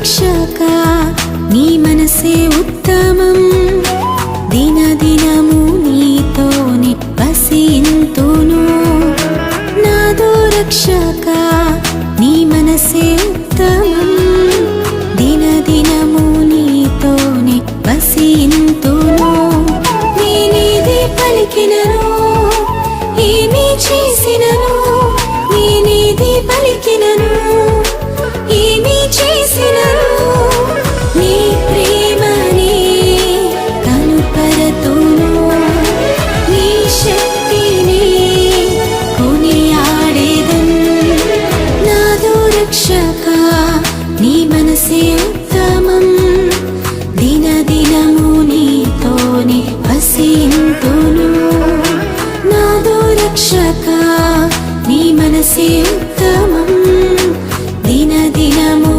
రక్షక నీ మనసే ఉత్తమం దినదినము నీతోనే వసింతును నాదో రక్షక నీ మనసే ఉత్తమం దినదినము నీతోనే వసింతును నేనేది పలికినను ఏమి చేసినను నేనేది పలికినను ఏమి చేసినను నీ ప్రేమనే కనుపరతును నీ శక్తిని కొనియాడేదన్ నాదో రక్షక నీ మనసే